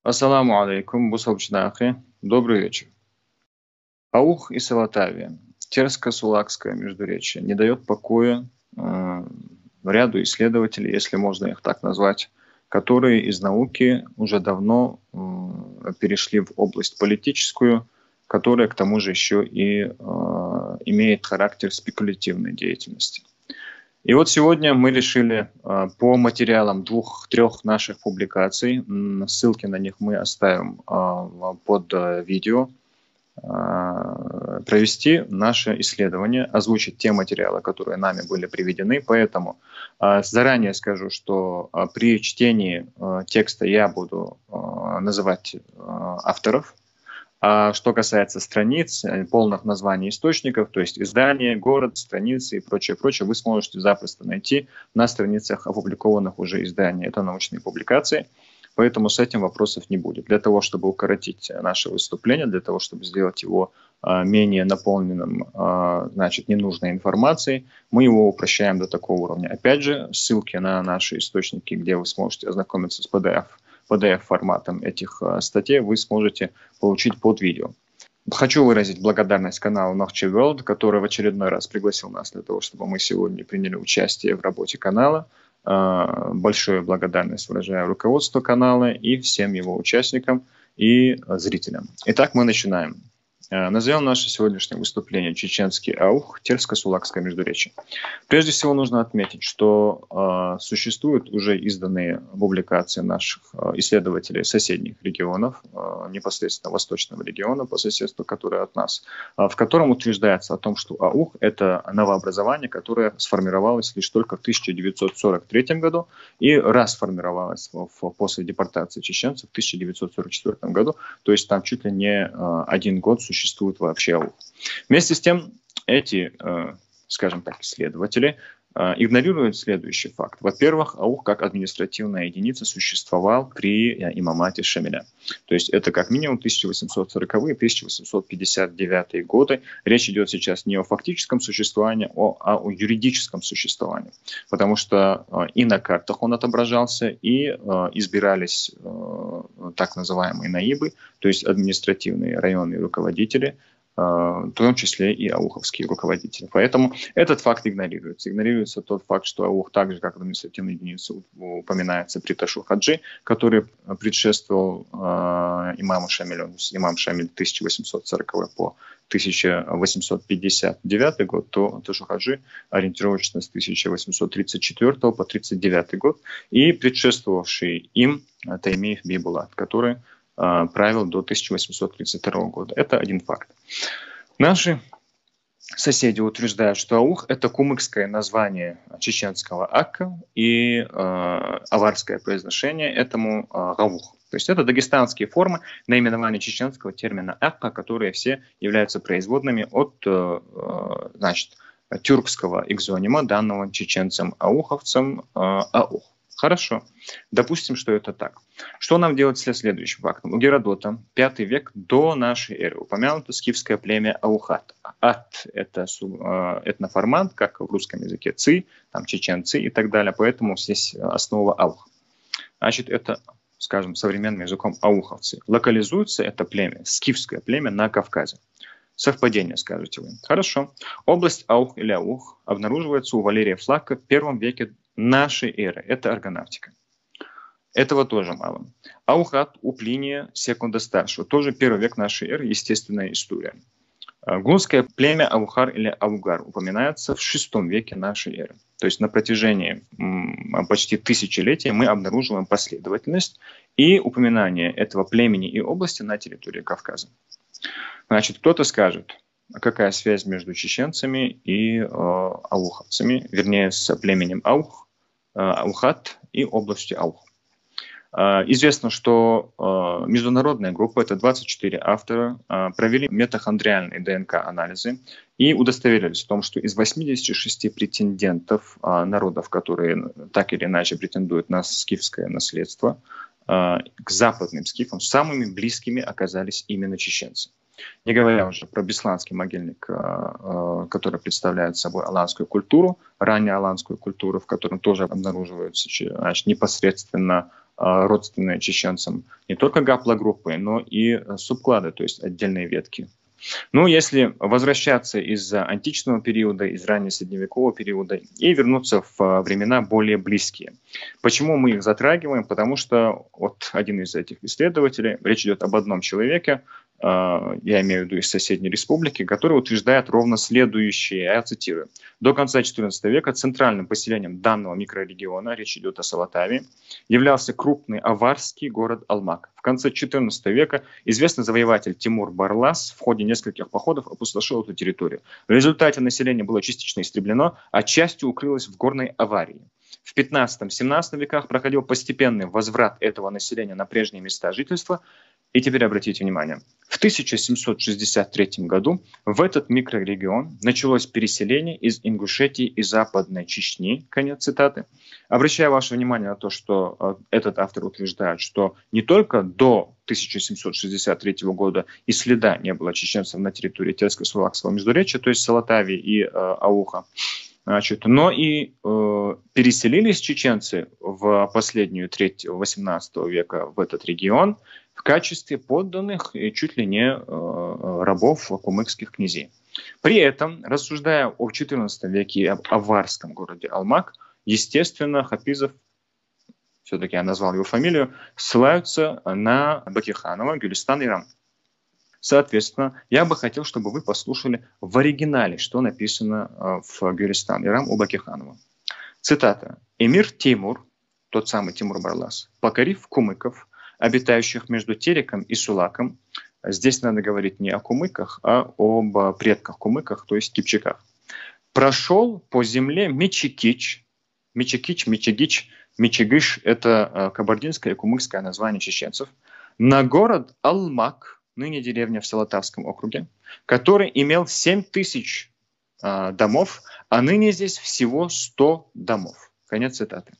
Ассаламу алейкум, Бусалчнахи. Добрый вечер. Аух и Салатавия, Терско-Сулакское междуречие, не дает покоя ряду исследователей, если можно их так назвать, которые из науки уже давно перешли в область политическую, которая к тому же еще и имеет характер спекулятивной деятельности. И вот сегодня мы решили по материалам двух-трех наших публикаций, ссылки на них мы оставим под видео, провести наше исследование, озвучить те материалы, которые нами были приведены. Поэтому заранее скажу, что при чтении текста я буду называть авторов. А что касается страниц, полных названий источников, то есть издание, город, страницы и прочее, вы сможете запросто найти на страницах опубликованных уже изданий. Это научные публикации, поэтому с этим вопросов не будет. Для того, чтобы укоротить наше выступление, для того, чтобы сделать его менее наполненным, ненужной информацией, мы его упрощаем до такого уровня. Опять же, ссылки на наши источники, где вы сможете ознакомиться с PDF-форматом этих статей, вы сможете получить под видео. Хочу выразить благодарность каналу Nokchi World, который в очередной раз пригласил нас для того, чтобы мы сегодня приняли участие в работе канала. Большую благодарность выражаю руководству канала и всем его участникам и зрителям. Итак, мы начинаем. Назовем наше сегодняшнее выступление «Чеченский аух. Терско-Сулакское междуречие». Прежде всего нужно отметить, что существуют уже изданные публикации наших исследователей соседних регионов, непосредственно восточного региона по соседству, который от нас, в котором утверждается о том, что аух – это новообразование, которое сформировалось лишь только в 1943 году и расформировалось после депортации чеченцев в 1944 году, то есть там чуть ли не 1 год существует вообще аух. Вместе с тем, эти, скажем так, исследователи игнорируют следующий факт. Во-первых, аух как административная единица существовал при имамате Шамиля. То есть это как минимум 1840-1859 годы. Речь идет сейчас не о фактическом существовании, а о юридическом существовании. Потому что и на картах он отображался, и избирались так называемые наибы, то есть административные районные руководители, в том числе и ауховские руководители. Поэтому этот факт игнорируется. Игнорируется тот факт, что аух так же, как административная единица, упоминается при Ташу-Хаджи, который предшествовал имаму Шамилю, имам Шамиль 1840 по 1859 год, то Ташу-Хаджи ориентировочно с 1834 по 1939 год, и предшествовавший им Таймиев Бибулат, который правил до 1832 года. Это один факт. Наши соседи утверждают, что аух – это кумыкское название чеченского акка и аварское произношение этому гаух. То есть это дагестанские формы наименования чеченского термина акка, которые все являются производными от тюркского экзонима, данного чеченцам-ауховцам аух. Хорошо, допустим, что это так. Что нам делать с следующим фактом? У Геродота, 5 век до нашей эры, упомянуто скифское племя Аухат. Ат – это этноформант, как в русском языке ци, там чеченцы и так далее, поэтому здесь основа аух. Значит, это, скажем, современным языком ауховцы. Локализуется это племя, скифское племя, на Кавказе. Совпадение, скажете вы. Хорошо. Область аух или аух обнаруживается у Валерия Флака в 1 веке нашей эры. Это аргонавтика. Этого тоже мало. Аухат у Плиния Секунда Старшего. Тоже 1 век нашей эры, естественная история. Гунское племя Аухар или Аугар упоминается в 6 веке нашей эры. То есть на протяжении почти тысячелетия мы обнаруживаем последовательность и упоминание этого племени и области на территории Кавказа. Значит, кто-то скажет, какая связь между чеченцами и ауховцами, вернее, с племенем Аухат и областью Аух. Известно, что международная группа, это 24 автора, провели митохондриальные ДНК-анализы и удостоверились в том, что из 86 претендентов народов, которые так или иначе претендуют на скифское наследство, к западным скифам самыми близкими оказались именно чеченцы. Не говоря уже про бесланский могильник, который представляет собой аланскую культуру, раннеаланскую культуру, в котором тоже обнаруживаются непосредственно родственные чеченцам не только гаплогруппы, но и субклады, то есть отдельные ветки. Ну, если возвращаться из античного периода, из раннесредневекового периода и вернуться в времена более близкие. Почему мы их затрагиваем? Потому что вот один из этих исследователей, речь идет об одном человеке, я имею в виду из соседней республики, который утверждает ровно следующее, я цитирую. До конца XIV века центральным поселением данного микрорегиона, речь идет о Салатаве, являлся крупный аварский город Алмак. В конце XIV века известный завоеватель Тимур Барлас в ходе нескольких походов опустошил эту территорию. В результате население было частично истреблено, а частью укрылось в горной аварии. В XV-XVII веках проходил постепенный возврат этого населения на прежние места жительства. И теперь обратите внимание, в 1763 году в этот микрорегион началось переселение из Ингушетии и Западной Чечни, конец цитаты. Обращаю ваше внимание на то, что этот автор утверждает, что не только до 1763 года и следа не было чеченцев на территории Терско-Сулакского междуречия, то есть Салатави и Ауха, но и переселились чеченцы в последнюю треть XVIII века в этот регион в качестве подданных и чуть ли не рабов кумыкских князей. При этом, рассуждая о XIV веке и об аварском городе Алмак, естественно, Хафизов, все-таки я назвал его фамилию, ссылаются на Бакиханова, Гюлистан, Иран. Соответственно, я бы хотел, чтобы вы послушали в оригинале, что написано в Гюлистан, Иран у Бакиханова. Цитата. «Эмир Теймур, тот самый Тимур Барлас, покорив кумыков, обитающих между Тереком и Сулаком», здесь надо говорить не о кумыках, а об предках кумыках, то есть кипчаках, прошел по земле Мечекич, Мечегич, Мечегиш – это кабардинское и кумыкское название чеченцев, на город Алмак, ныне деревня в Салатавском округе, который имел 7000 домов, а ныне здесь всего 100 домов. Конец цитаты.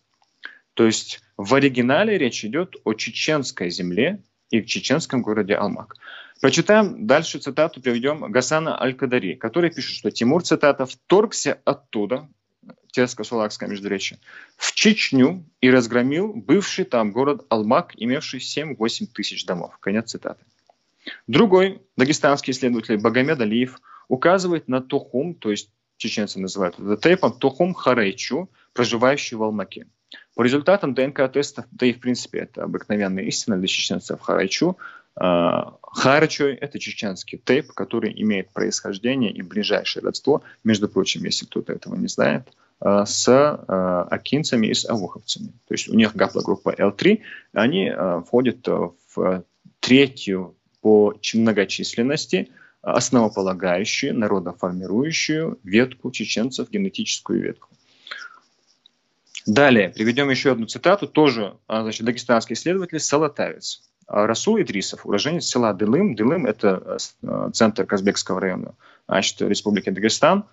То есть в оригинале речь идет о чеченской земле и в чеченском городе Алмак. Прочитаем дальше цитату, приведем Гасана Аль-Кадари, который пишет, что Тимур, цитата, «вторгся оттуда», Терско-Сулакское междуречье, в Чечню и разгромил бывший там город Алмак, имевший 7-8 тысяч домов. Конец цитаты. Другой дагестанский исследователь Багамед Алиев указывает на Тухум, то есть чеченцы называют это тейпом, Тухум Харейчу, проживающий в Алмаке. По результатам ДНК-тестов, да и в принципе это обыкновенная истина для чеченцев Харейчу, Харачой – это чеченский тейп, который имеет происхождение и ближайшее родство, между прочим, если кто-то этого не знает, с акинцами и с ауховцами. То есть у них гаплогруппа L3, они входят в третью по многочисленности основополагающую, народоформирующую ветку чеченцев, генетическую ветку. Далее приведем еще одну цитату, тоже дагестанский исследователь Салатавец. Расул Идрисов, уроженец села Дылым. Дылым – это центр Казбекского района, Республики Дагестан,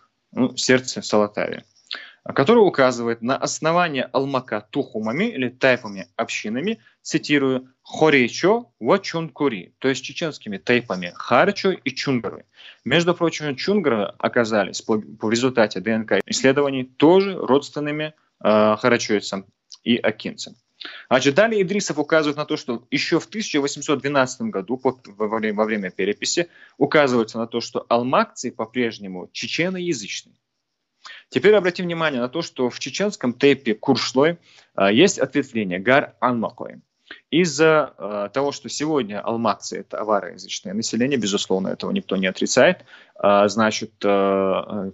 сердце Салатави, который указывает на основание Алмака Тухумами или тайпами общинами, цитирую, «Хорейчо во Чункури», то есть чеченскими тайпами Харчо и Чунгары. Между прочим, Чунгары оказались по результате ДНК-исследований тоже родственными харачойцам и акинцам. Далее Идрисов указывает на то, что еще в 1812 году во время переписи указывается на то, что алмакцы по-прежнему чеченоязычные. Теперь обратим внимание на то, что в чеченском тейпе Куршлой есть ответвление Гар-Алмакой. Из-за того, что сегодня алмакцы – это авароязычное население, безусловно, этого никто не отрицает, значит,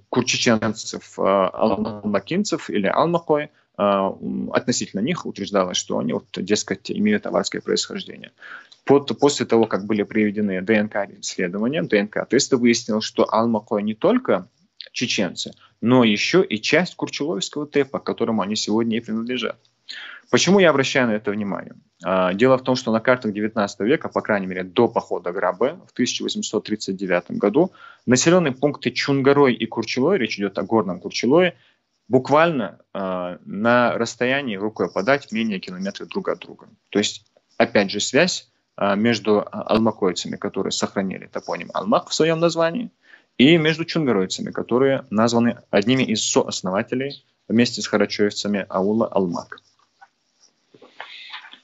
курчеченцев, алмакинцев или алмакой, относительно них утверждалось, что они, дескать, имеют аварское происхождение. После того, как были проведены ДНК-исследования, ДНК-тесты, выяснилось, что алмакой не только чеченцы, но еще и часть курчуловского тейпа, к которому они сегодня и принадлежат. Почему я обращаю на это внимание? Дело в том, что на картах XIX века, по крайней мере до похода Грабе в 1839 году, населенные пункты Чунгарой и Курчулой, речь идет о горном Курчулое, буквально на расстоянии рукой подать менее километра друг от друга. То есть, опять же, связь между алмакойцами, которые сохранили топоним Алмак в своем названии, и между чунгаройцами, которые названы одними из сооснователей вместе с харачоевцами аула Алмак.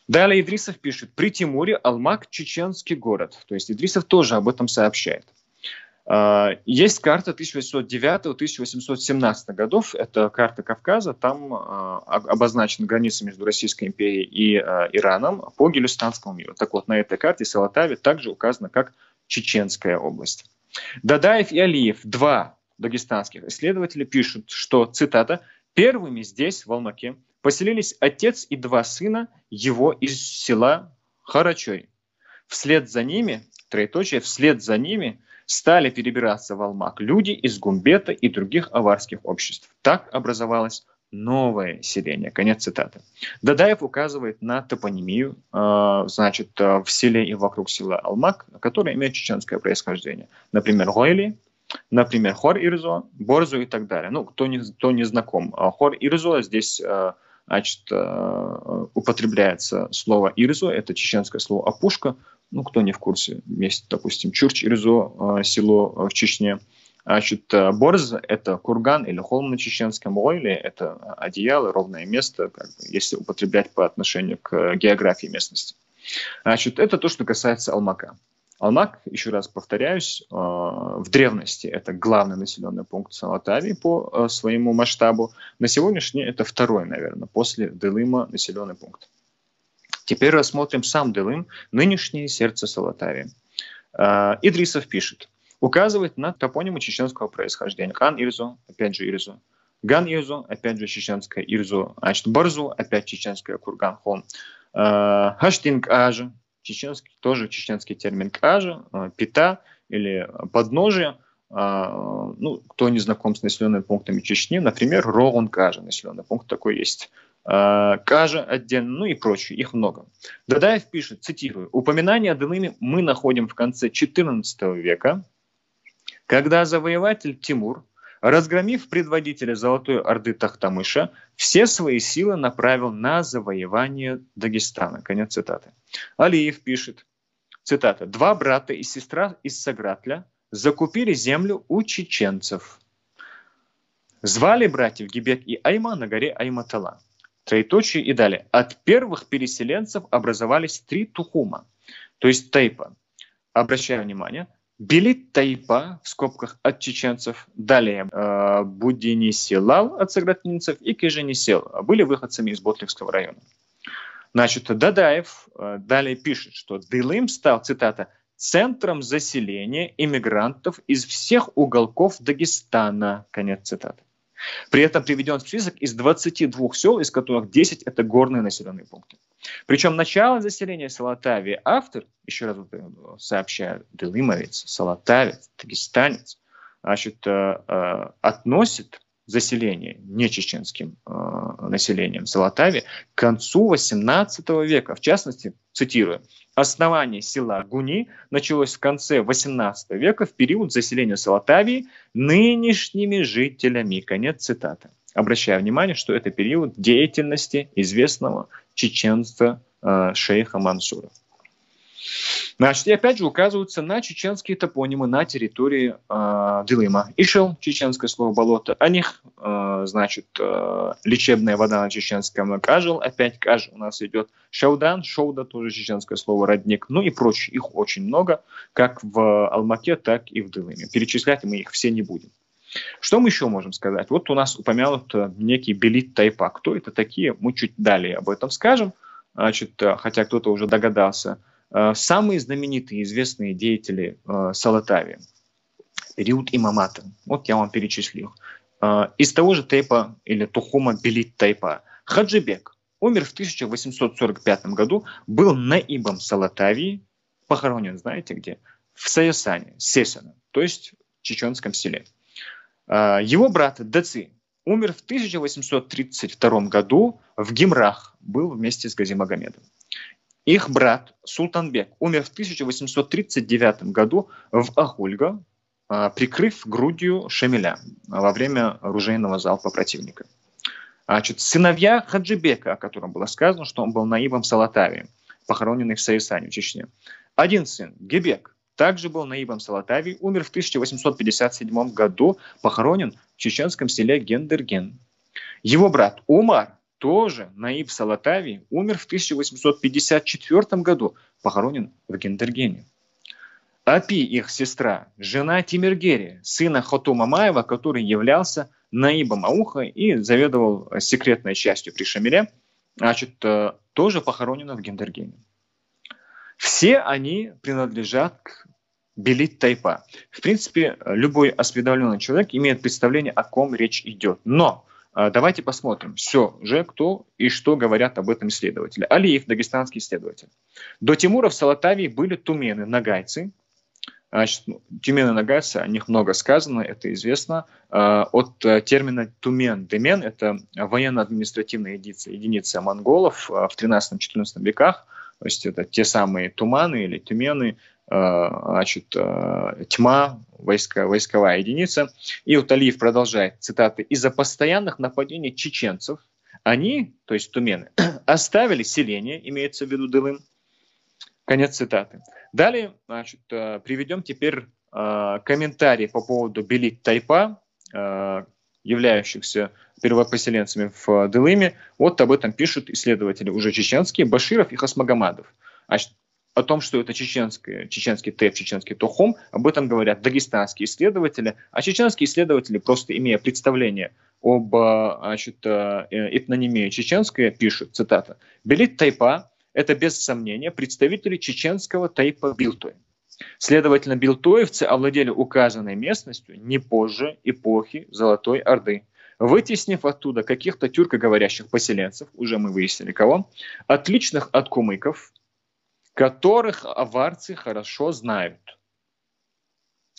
Далее Идрисов пишет: при Тимуре Алмак — чеченский город. То есть Идрисов тоже об этом сообщает. Есть карта 1809-1817 годов, это карта Кавказа, там обозначена граница между Российской империей и Ираном по Гюлистанскому миру. Так вот, на этой карте Салатави также указано как Чеченская область. Дадаев и Алиев, два дагестанских исследователя, пишут, что, цитата, «первыми здесь, в Алмаке, поселились отец и два сына его из села Харачой. Вслед за ними, троеточие, вслед за ними стали перебираться в Алмак люди из Гумбета и других аварских обществ. Так образовалось новое селение». Конец цитаты. Дадаев указывает на топонимию, значит, в селе и вокруг села Алмак, которое имеет чеченское происхождение. Например, Гойли, например, Хор-Ирзо, Борзу и так далее. Ну, кто не знаком. Хор-Ирзо здесь, значит, употребляется слово Ирзо, это чеченское слово опушка. Ну, кто не в курсе, есть, допустим, Чурч-Ирзо, село в Чечне. Значит, Борз — это курган или холм на чеченском, Ойли — это одеяло, ровное место, как бы, если употреблять по отношению к географии местности. Значит, это то, что касается Алмака. Алмак, еще раз повторяюсь, в древности это главный населенный пункт Салатавии по своему масштабу. На сегодняшний это второй, наверное, после Дылыма населенный пункт. Теперь рассмотрим сам Дылым, нынешнее сердце Салатавии. Идрисов пишет, указывает на топонимы чеченского происхождения. Хан-Ирзо, опять же Ирзо. Ган-Ирзо, опять же чеченское Ирзо. Значит, Барзу, опять чеченское Курган-Хон. Хаштинг-Ажа, чеченский, тоже чеченский термин Ажа, Пита или подножие. Ну, кто не знаком с населенными пунктами Чечни, например, Рогун-Кажа, населенный пункт такой есть. Кажа отдельно, ну и прочее, их много. Дадаев пишет, цитирую, «Упоминание о Дылыме мы находим в конце XIV века, когда завоеватель Тимур, разгромив предводителя Золотой Орды Тахтамыша, все свои силы направил на завоевание Дагестана». Конец цитаты. Алиев пишет, цитата, «Два брата и сестра из Сагратля закупили землю у чеченцев. Звали братьев Гибек и Айма на горе Айматала. Троеточие и далее. От первых переселенцев образовались три тухума, то есть тайпа. Обращаю внимание, Белит тайпа, в скобках от чеченцев, далее Будинисилал от сагратинцев и Кижинисел были выходцами из Ботлихского района. Значит, Дадаев далее пишет, что Дылым стал, цитата, центром заселения иммигрантов из всех уголков Дагестана. Конец цитаты. При этом приведен список из 22 сел, из которых 10 это горные населенные пункты. Причем начало заселения Салатавии автор, еще раз сообщаю, дылымовец, салатавец, дагестанец, значит, относит заселение нечеченским населением Салатавии к концу XVIII века. В частности, цитирую, «Основание села Гуни началось в конце XVIII века в период заселения Салатавии нынешними жителями». Конец цитаты. Обращаю внимание, что это период деятельности известного чеченца шейха Мансура. Значит, и опять же указываются на чеченские топонимы на территории Дылыма. Ишел, чеченское слово болото, о них, значит, лечебная вода на чеченском, кажел, опять каж у нас идет, шаудан, шоуда, тоже чеченское слово, родник, ну и прочее. Их очень много, как в Алмаке, так и в Дылыме. Перечислять мы их все не будем. Что мы еще можем сказать? Вот у нас упомянут некий Белит тайпа. Кто это такие? Мы чуть далее об этом скажем, значит, хотя кто-то уже догадался. Самые знаменитые известные деятели Салатавии, период имамата, вот я вам перечислил. Из того же тайпа или тухума Белит тайпа Хаджибек умер в 1845 году, был наибом Салатавии, похоронен, знаете где? В Саясане, Сесана, то есть в чеченском селе. Его брат Даци умер в 1832 году в Гимрах, был вместе с Гази Магомедом. Их брат Султанбек умер в 1839 году в Ахульго, прикрыв грудью Шамиля во время оружейного залпа противника. Значит, сыновья Хаджибека, о котором было сказано, что он был наибом Салатавии, похороненный в Саясане, в Чечне. Один сын, Гебек, также был наибом Салатавии, умер в 1857 году, похоронен в чеченском селе Гендерген. Его брат Умар тоже Наиб Салатави, умер в 1854 году, похоронен в Гендергене. Апи, их сестра, жена Тимиргери, сына Хоту Мамаева, который являлся Наибом Ауха и заведовал секретной частью при Шамиле, значит, тоже похоронена в Гендергене. Все они принадлежат к Белит Тайпа. В принципе, любой осведомленный человек имеет представление, о ком речь идет. Но давайте посмотрим все же, кто и что говорят об этом исследователи. Алиев, дагестанский исследователь. До Тимура в Салатавии были тумены, нагайцы. Значит, тумены, нагайцы, о них много сказано, это известно. От термина тумен, демен, это военно-административная единица монголов в 13-14 веках. То есть это те самые туманы или тумены, значит, тьма, войсковая единица. И вот Алиев продолжает, цитаты, «Из-за постоянных нападений чеченцев они, то есть тумены, оставили селение, имеется в виду Дылым». Конец цитаты. Далее, значит, приведем теперь комментарий по поводу Белит Тайпа, являющихся первопоселенцами в Дылыме. Вот об этом пишут исследователи уже чеченские, Баширов и Хасмагомадов. Значит, о том, что это чеченский тэп, чеченский тохом, об этом говорят дагестанские исследователи, а чеченские исследователи, просто имея представление об, значит, этнонимии чеченской, пишут, цитата, «Белит Тайпа – это без сомнения представители чеченского тайпа Билтой. Следовательно, билтоевцы овладели указанной местностью не позже эпохи Золотой Орды, вытеснив оттуда каких-то тюркоговорящих поселенцев, уже мы выяснили кого, отличных от кумыков, которых аварцы хорошо знают».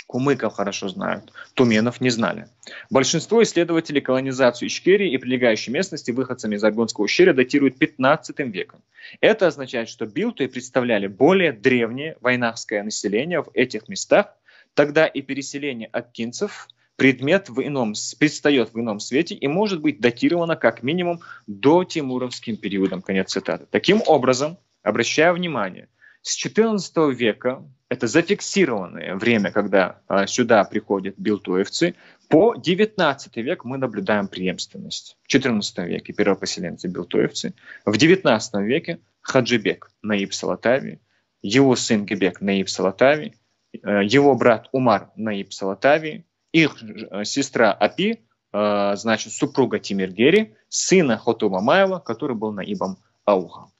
Кумыков хорошо знают, туменов не знали. Большинство исследователей колонизацию Ичкерии и прилегающей местности выходцами из Аргонского ущелья датируют 15 веком. Это означает, что билты представляли более древнее войнахское население в этих местах, тогда и переселение аттинцев предстает в ином свете и может быть датировано как минимум до тимуровским периодом. Конец цитаты. Таким образом, обращаю внимание, с XIV века, это зафиксированное время, когда сюда приходят билтоевцы, по XIX век мы наблюдаем преемственность. В XIV веке первопоселенцы билтоевцы, в XIX веке Хаджибек Наиб Салатави, его сын Гебек Наиб Салатави, его брат Умар Наиб Салатави, их сестра Апи, значит, супруга Тимиргери, сына Хоту Мамаева, который был Наибом Ауха.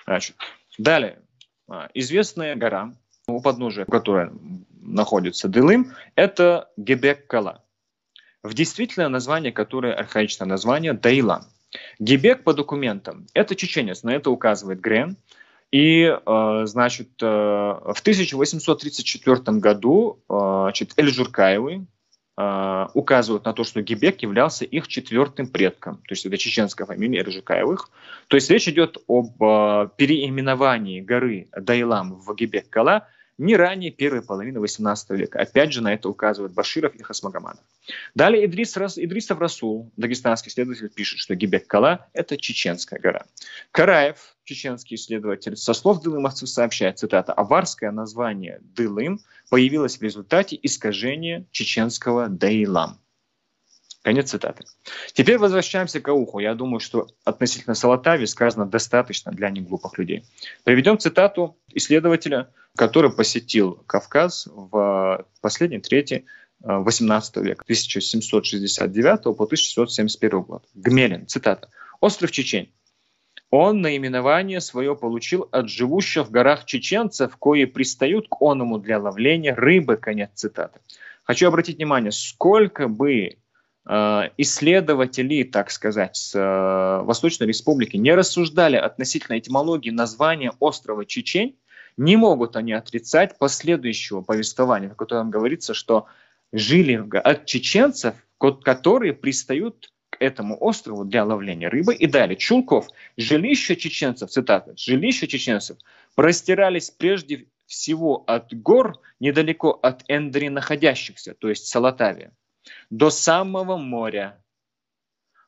Значит, далее, известная гора, у подножия которой находится Дылым, это Гебек-Кала. В действительное название, которое архаичное название, Дайлам. Гебек по документам – это чеченец, на это указывает Грен. И, значит, в 1834 году Эль-Журкаевы указывают на то, что Гебек являлся их четвертым предком. То есть это чеченская фамилия Эль-Журкаевых. То есть речь идет об переименовании горы Дайлам в Гебек-Кала не ранее первой половины 18 века. Опять же, на это указывают Баширов и Хасмагомадов. Далее Идрисов Расул, дагестанский исследователь, пишет, что Гебек-Кала – это чеченская гора. Караев, чеченский исследователь, со слов дылымовцев сообщает, цитата, «Аварское название Дылым появилось в результате искажения чеченского Дайлам». Конец цитаты. Теперь возвращаемся к Ауху. Я думаю, что относительно Салатави сказано достаточно для неглупых людей. Приведем цитату исследователя, который посетил Кавказ в последней трети XVIII века, 1769 по 1671 год. Гмелин, цитата. «Остров Чечень. Он наименование свое получил от живущих в горах чеченцев, кои пристают к оному для ловления рыбы». Конец цитаты. Хочу обратить внимание, сколько бы исследователи, так сказать, с Восточной Республики не рассуждали относительно этимологии названия острова Чечень, не могут они отрицать последующего повествования, в котором говорится, что жили от чеченцев, которые пристают к этому острову для ловления рыбы. И далее, Чулков, жилища чеченцев, цитата, жилища чеченцев простирались прежде всего от гор, недалеко от Эндри находящихся, то есть Салатавия, до самого моря.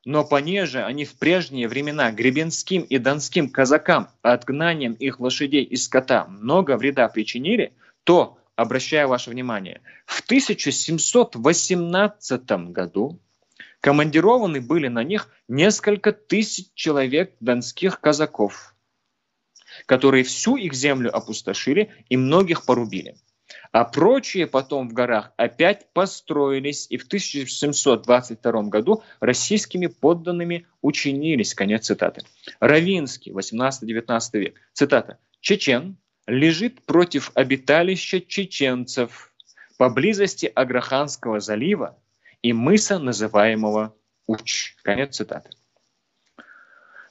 Но понеже они в прежние времена гребенским и донским казакам отгнанием их лошадей и скота много вреда причинили, то, обращаю ваше внимание, в 1718 году Командированы были на них несколько тысяч человек донских казаков, которые всю их землю опустошили и многих порубили. А прочие потом в горах опять построились и в 1722 году российскими подданными учинились. Конец цитаты. Равинский, 18-19 век. Цитата. «Чечен лежит против обиталища чеченцев поблизости Аграханского залива и мыса, называемого Уч». Конец цитаты.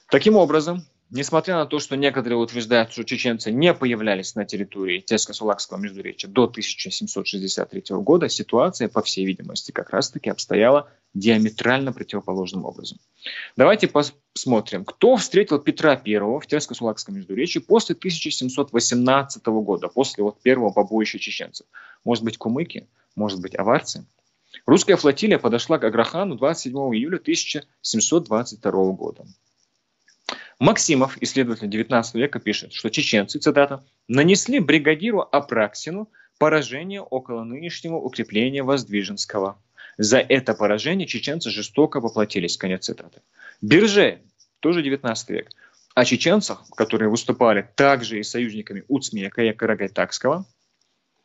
Таким образом, несмотря на то, что некоторые утверждают, что чеченцы не появлялись на территории Терско-Сулакского междуречья до 1763 года, ситуация, по всей видимости, как раз-таки обстояла диаметрально противоположным образом. Давайте посмотрим, кто встретил Петра I в Терско-Сулакском междуречье после 1718 года, после первого побоища чеченцев. Может быть, кумыки, может быть, аварцы. Русская флотилия подошла к Аграхану 27 июля 1722 года. Максимов, исследователь XIX века, пишет, что чеченцы, цитата, «нанесли бригадиру Апраксину поражение около нынешнего укрепления Воздвиженского. За это поражение чеченцы жестоко поплатились». Конец цитаты. Бирже, тоже XIX век, о чеченцах, которые выступали также и союзниками Уцмека и Карагайтакского,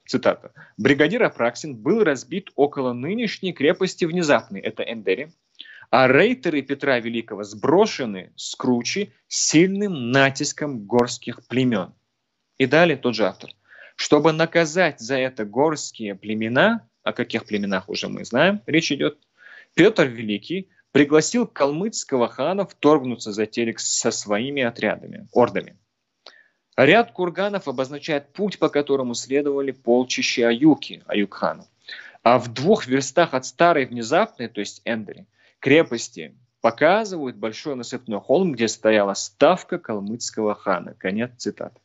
цитата, «бригадир Апраксин был разбит около нынешней крепости Внезапной, это Эндери, а рейтеры Петра Великого сброшены с кручи сильным натиском горских племен». И далее тот же автор. Чтобы наказать за это горские племена, о каких племенах уже мы знаем, речь идет, Петр Великий пригласил калмыцкого хана вторгнуться за Терек со своими отрядами, ордами. Ряд курганов обозначает путь, по которому следовали полчища Аюки, Аюк-хану. А в 2 верстах от старой Внезапной, то есть Эндери, крепости показывают большой насыпной холм, где стояла ставка калмыцкого хана. Конец цитаты.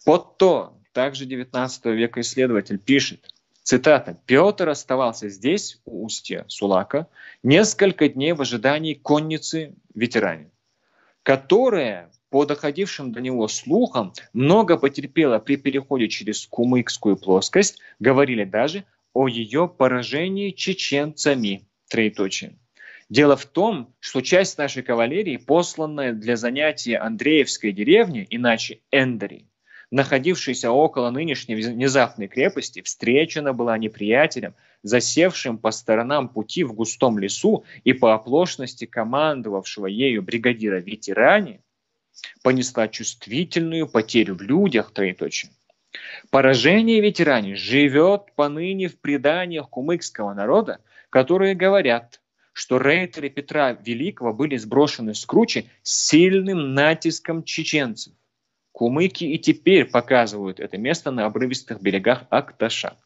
Потто, также 19 века исследователь, пишет, цитата, «Петр оставался здесь, у устья Сулака, несколько дней в ожидании конницы ветеране, которая, по доходившим до него слухам, много потерпела при переходе через Кумыкскую плоскость, говорили даже о ее поражении чеченцами». Троеточие. Дело в том, что часть нашей кавалерии, посланная для занятия Андреевской деревни, иначе Эндери, находившейся около нынешней внезапной крепости, встречена была неприятелем, засевшим по сторонам пути в густом лесу и по оплошности командовавшего ею бригадира ветеране, понесла чувствительную потерю в людях, троеточие. Поражение ветеране живет поныне в преданиях кумыкского народа, которые говорят, что рейтеры Петра Великого были сброшены с кручи сильным натиском чеченцев. Кумыки и теперь показывают это место на обрывистых берегах Акташа.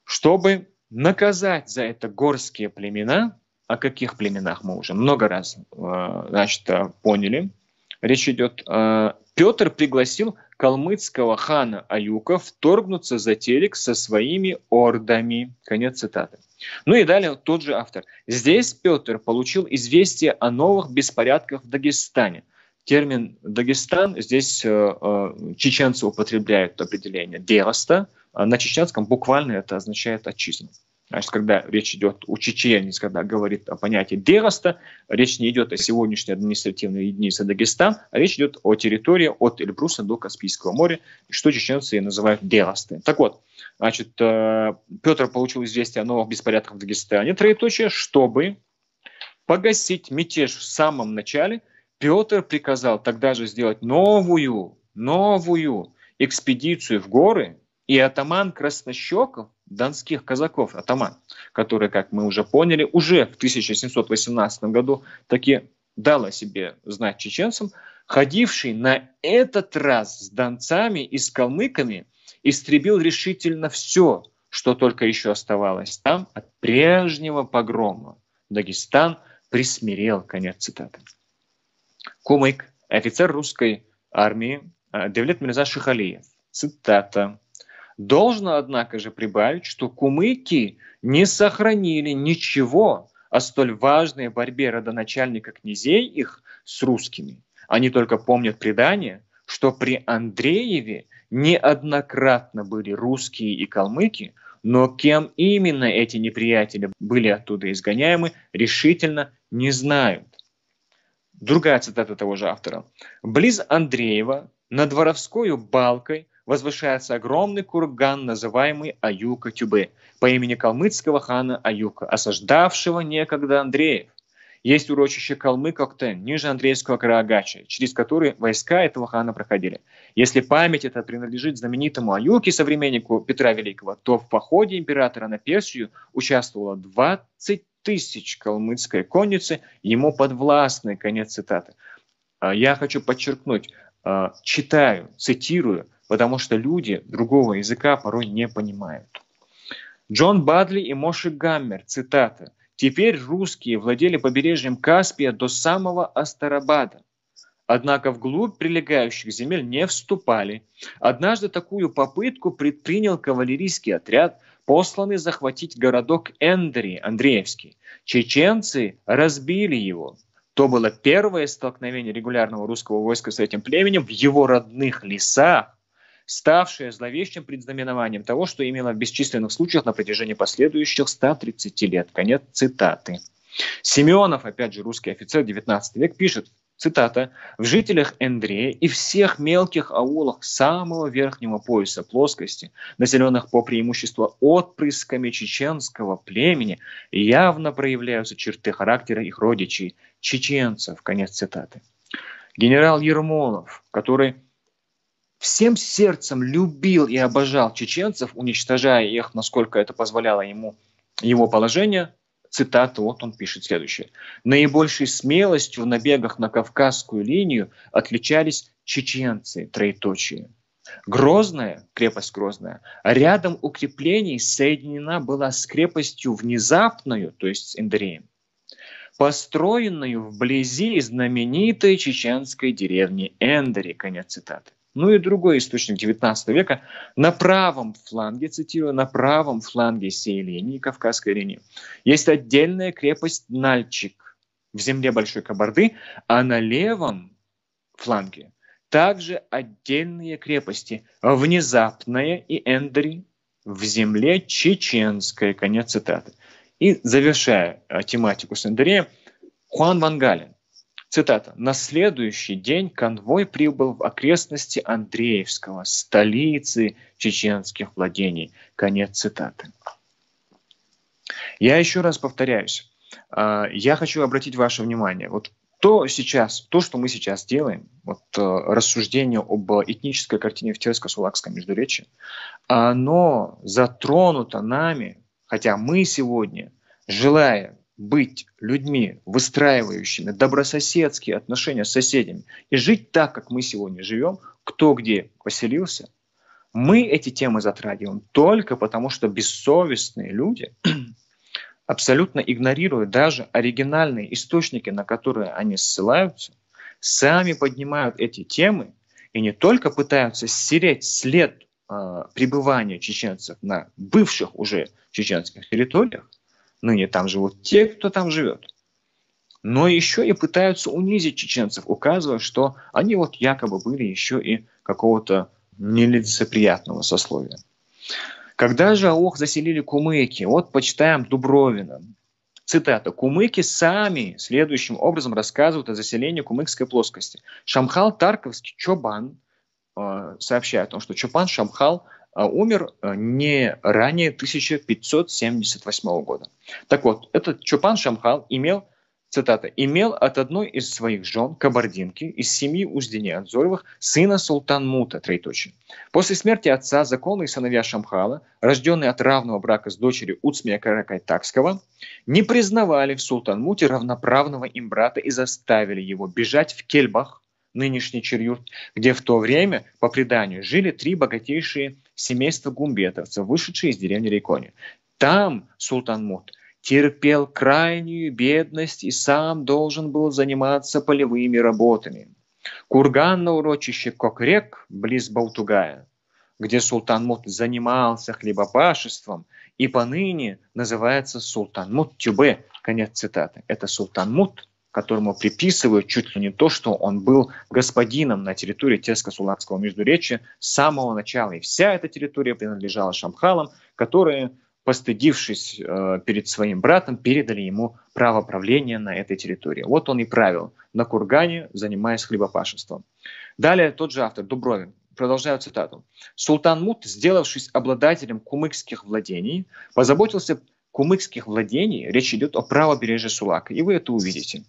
Чтобы наказать за это горские племена, о каких племенах мы уже много раз поняли, речь идет, Петр пригласил калмыцкого хана Аюка вторгнуться за Терек со своими ордами. Конец цитаты. Ну и далее тот же автор. Здесь Петр получил известие о новых беспорядках в Дагестане. Термин «Дагестан» здесь чеченцы употребляют определение «дераста», а на чеченском буквально это означает «отчизну». Значит, когда речь идет о чеченец, когда говорит о понятии «дераста», речь не идет о сегодняшней административной единице Дагестан, а речь идет о территории от Эльбруса до Каспийского моря, что чеченцы и называют «дерасты». Так вот, значит, Петр получил известие о новых беспорядках в Дагестане, троеточие, чтобы погасить мятеж в самом начале, Петр приказал тогда же сделать новую экспедицию в горы, и атаман Краснощеков, донских казаков, атаман, который, как мы уже поняли, уже в 1718 году таки дал о себе знать чеченцам, ходивший на этот раз с донцами и с калмыками, истребил решительно все, что только еще оставалось там от прежнего погрома. Дагестан присмирел. Конец цитаты. Кумык, офицер русской армии Девлет Мирза Шихалиев. Цитата. «Должно, однако же, прибавить, что кумыки не сохранили ничего о столь важной борьбе родоначальника князей их с русскими. Они только помнят предание, что при Андрееве неоднократно были русские и калмыки, Но кем именно эти неприятели были оттуда изгоняемы, решительно не знают. Другая цитата того же автора. «Близ Андреева над Воровскою балкой возвышается огромный курган, называемый Аюка-Тюбе, по имени калмыцкого хана Аюка, осаждавшего некогда Андреев. Есть урочище Калмык-Октен, ниже Андреевского Караагача, через который войска этого хана проходили. Если память эта принадлежит знаменитому Аюке, современнику Петра Великого, то в походе императора на Персию участвовало 20 тысяч калмыцкой конницы, ему подвластны». Конец цитаты. Я хочу подчеркнуть, читаю, цитирую, потому что люди другого языка порой не понимают. Джон Бадли и Моши Гаммер, цитата. «Теперь русские владели побережьем Каспия до самого Астарабада. Однако вглубь прилегающих земель не вступали. Однажды такую попытку предпринял кавалерийский отряд, посланный захватить городок Эндри, Андреевский. Чеченцы разбили его. То было первое столкновение регулярного русского войска с этим племенем в его родных лесах, ставшее зловещим предзнаменованием того, что имело в бесчисленных случаях на протяжении последующих 130 лет». Конец цитаты. Симеонов, опять же, русский офицер, 19 век, пишет, цитата, «В жителях Эндрея и всех мелких аулах самого верхнего пояса плоскости, населенных по преимуществу отпрысками чеченского племени, явно проявляются черты характера их родичей, чеченцев». Конец цитаты. Генерал Ермолов, который всем сердцем любил и обожал чеченцев, уничтожая их, насколько это позволяло ему его положение, цитата, вот он пишет следующее. «Наибольшей смелостью в набегах на Кавказскую линию отличались чеченцы, троеточие. Грозная, крепость Грозная, рядом укреплений соединена была с крепостью внезапную, то есть с Эндреем, построенную вблизи знаменитой чеченской деревни Эндери». Конец цитаты. Ну и другой источник 19 века. На правом фланге, цитирую, на правом фланге сей линии, Кавказской линии, есть отдельная крепость Нальчик в земле Большой Кабарды, а на левом фланге также отдельные крепости Внезапная и Эндери в земле Чеченской. Конец цитаты. И завершая тематику с Эндереем, Хуан ван Гален. Цитата. «На следующий день конвой прибыл в окрестности Андреевского, столицы чеченских владений». Конец цитаты. Я еще раз повторяюсь. Я хочу обратить ваше внимание. Вот то, что мы сейчас делаем, вот, рассуждение об этнической картине в Терско-Сулакском междуречии, оно затронуто нами, хотя мы сегодня, желая быть людьми, выстраивающими добрососедские отношения с соседями и жить так, как мы сегодня живем, кто где поселился, мы эти темы затрагиваем только потому, что бессовестные люди абсолютно игнорируют даже оригинальные источники, на которые они ссылаются, сами поднимают эти темы и не только пытаются стереть след пребывания чеченцев на бывших уже чеченских территориях, ныне там живут те, кто там живет, но еще и пытаются унизить чеченцев, указывая, что они вот якобы были еще и какого-то нелицеприятного сословия. Когда же аох заселили кумыки? Вот почитаем Дубровина. Цитата. «Кумыки сами следующим образом рассказывают о заселении кумыкской плоскости. Шамхал Тарковский Чобан сообщает о том, что Чобан Шамхал умер не ранее 1578 года. Так вот, этот Чопан Шамхал имел, цитата, «имел от одной из своих жен, кабардинки, из семьи Уздени Анзоровых, сына Султанмута, троеточие. После смерти отца законные сыновья Шамхала, рожденные от равного брака с дочерью Уцмия Каракайтакского, не признавали в Султанмуте равноправного им брата и заставили его бежать в Кельбах, нынешний Чирюрт, где в то время, по преданию, жили 3 богатейшие семейства гумбетовцев, вышедшие из деревни Рейкони. Там Султанмут терпел крайнюю бедность и сам должен был заниматься полевыми работами. Курган на урочище Кокрек, близ Баутугая, где Султанмут занимался хлебопашеством, и поныне называется Султанмут-Тюбе». Конец цитаты. Это Султанмут, которому приписывают чуть ли не то, что он был господином на территории Терско-Сулакского междуречия с самого начала. И вся эта территория принадлежала Шамхалам, которые, постыдившись перед своим братом, передали ему право правления на этой территории. Вот он и правил на кургане, занимаясь хлебопашеством. Далее тот же автор, Дубровин, продолжаю цитату. «Султан Мут, сделавшись обладателем кумыкских владений, позаботился кумыкских владений, речь идет о правобережье Сулака, и вы это увидите,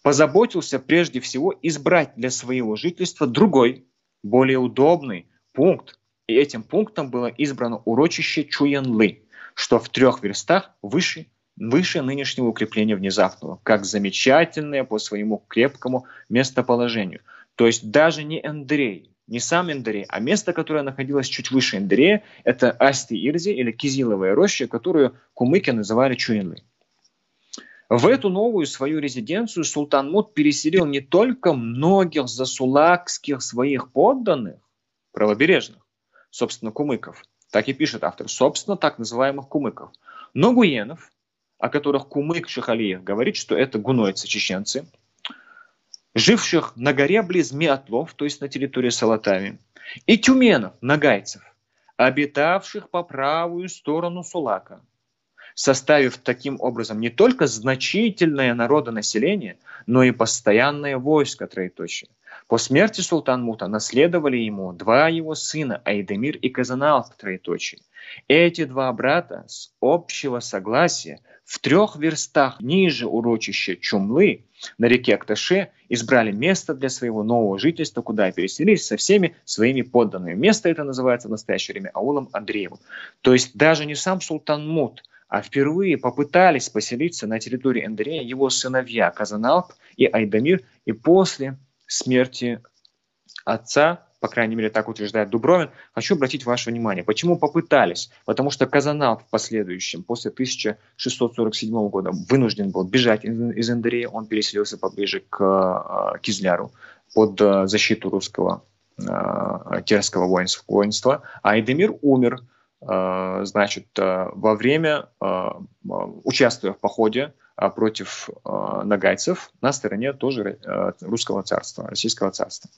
позаботился прежде всего избрать для своего жительства другой, более удобный пункт, и этим пунктом было избрано урочище Чуянлы, что в 3 верстах выше нынешнего укрепления внезапного, как замечательное по своему крепкому местоположению». То есть даже не Эндрей, не сам Эндрей, а место, которое находилось чуть выше Эндрея, это Асти-Ирзи или Кизиловая роща, которую кумыки называли Чуянлы. В эту новую свою резиденцию султан Мут переселил не только многих засулакских своих подданных, правобережных, собственно, кумыков, так и пишет автор, собственно, так называемых кумыков, но гуенов, о которых кумык Шихалиев говорит, что это гунойцы, чеченцы, живших на горе близ Миатлов, то есть на территории Салатави, и тюменов, нагайцев, обитавших по правую сторону Сулака, составив таким образом не только значительное народонаселение, но и постоянное войско, троеточие. По смерти Султан-Мута наследовали ему 2 его сына, Айдемир и Казаналк, троеточие. Эти 2 брата с общего согласия в 3 верстах ниже урочища Чумлы на реке Акташе избрали место для своего нового жительства, куда и переселились со всеми своими подданными. Место это называется в настоящее время аулом Андреевым. То есть даже не сам Султан Мут, а впервые попытались поселиться на территории Андрея его сыновья Казаналк и Айдамир, и после смерти отца, по крайней мере, так утверждает Дубровин, хочу обратить ваше внимание. Почему попытались? Потому что Казаналк в последующем, после 1647 года, вынужден был бежать из Андрея, он переселился поближе к Кизляру под защиту русского терского воинства, а Айдемир умер, значит, во время, участвуя в походе против нагайцев на стороне тоже русского царства, российского царства.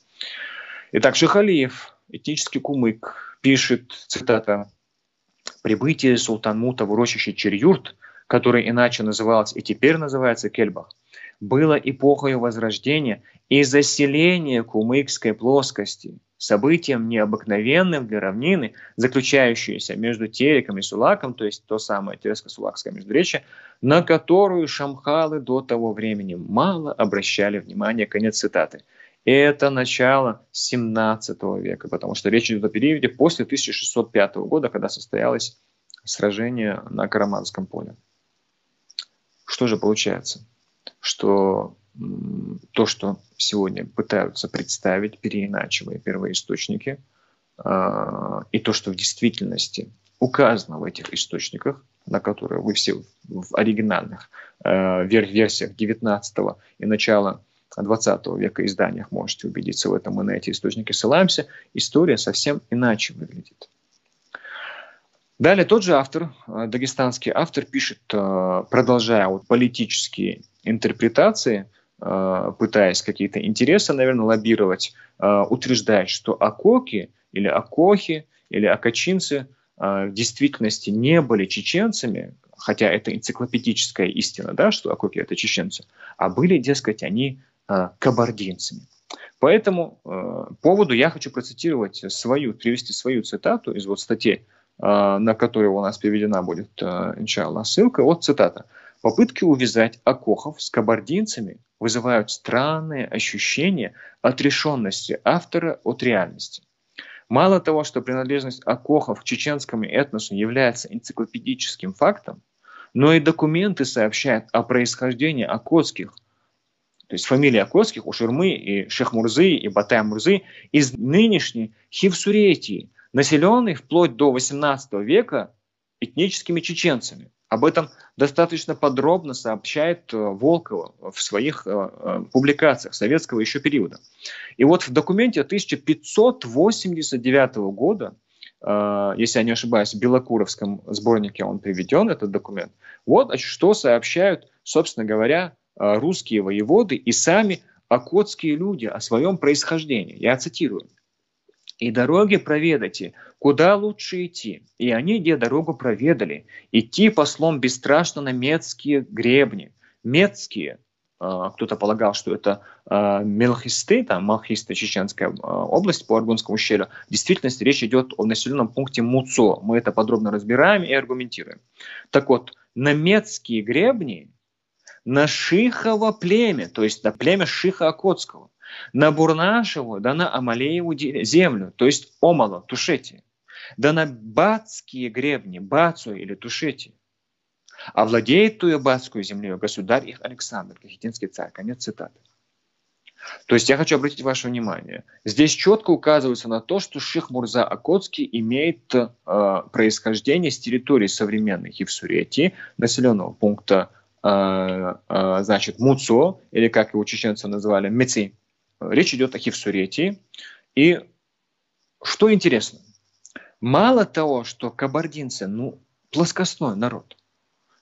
Итак, Шихалиев, этнический кумык, пишет, цитата, «Прибытие Султан-Мута в урочище Черюрт, которое иначе называлось и теперь называется Кельбах, было эпохой возрождения и заселения кумыкской плоскости, событием необыкновенным для равнины, заключающееся между Тереком и Сулаком, то есть то самое Тереско-Сулакское междуречье, на которую шамхалы до того времени мало обращали внимание». Конец цитаты. Это начало 17 века, потому что речь идет о периоде после 1605 года, когда состоялось сражение на Караманском поле. Что же получается? Что то, что сегодня пытаются представить, переиначивая первоисточники, и то, что в действительности указано в этих источниках, на которые вы все в оригинальных версиях 19 и начала 20 века изданиях можете убедиться в этом, мы на эти источники ссылаемся, история совсем иначе выглядит. Далее тот же автор, дагестанский автор, пишет, продолжая политические интерпретации, пытаясь какие-то интересы, наверное, лоббировать, утверждает, что акоки или акохи или акачинцы в действительности не были чеченцами, хотя это энциклопедическая истина, да, что акоки это чеченцы, а были, дескать, они кабардинцами. По этому поводу я хочу процитировать привести свою цитату из вот статьи, на которую у нас переведена будет, иншаллах, ссылка. Вот цитата. «Попытки увязать акохов с кабардинцами вызывают странные ощущения отрешенности автора от реальности. Мало того, что принадлежность акохов к чеченскому этносу является энциклопедическим фактом, но и документы сообщают о происхождении акотских, то есть фамилии акотских у Ширмы и Шехмурзы и Батай-Мурзы из нынешней Хивсуретии, населенной вплоть до 18 века этническими чеченцами. Об этом достаточно подробно сообщает Волкова в своих публикациях советского еще периода. И вот в документе 1589 года, если я не ошибаюсь, в Белокуровском сборнике он приведен, этот документ, вот что сообщают, собственно говоря, русские воеводы и сами акотские люди о своем происхождении. Я цитирую. И дороги проведайте, куда лучше идти. И они, где дорогу проведали, идти послом бесстрашно на Мецкие гребни. Мецкие, кто-то полагал, что это Мелхисты, там Малхисты, чеченская область по Аргунскому ущелью. В действительности речь идет о населенном пункте Муцо. Мы это подробно разбираем и аргументируем. Так вот, на Мецкие гребни, на Шихово племя, то есть на племя Шиха Окотского, на Бурнашеву, да на Амалееву землю, то есть Омало, Тушети, да на Бацкие гребни, Бацу или Тушети. А владеет тую Бацкую землею государь их Александр, Кахетинский царь. Конец цитаты. То есть я хочу обратить ваше внимание. Здесь четко указывается на то, что Ших Мурза Окотский имеет происхождение с территории современной Хивсуретии, населенного пункта значит, Муцо, или как его чеченцы называли, Меци. Речь идет о Хивсуретии. И что интересно, мало того, что кабардинцы, плоскостной народ,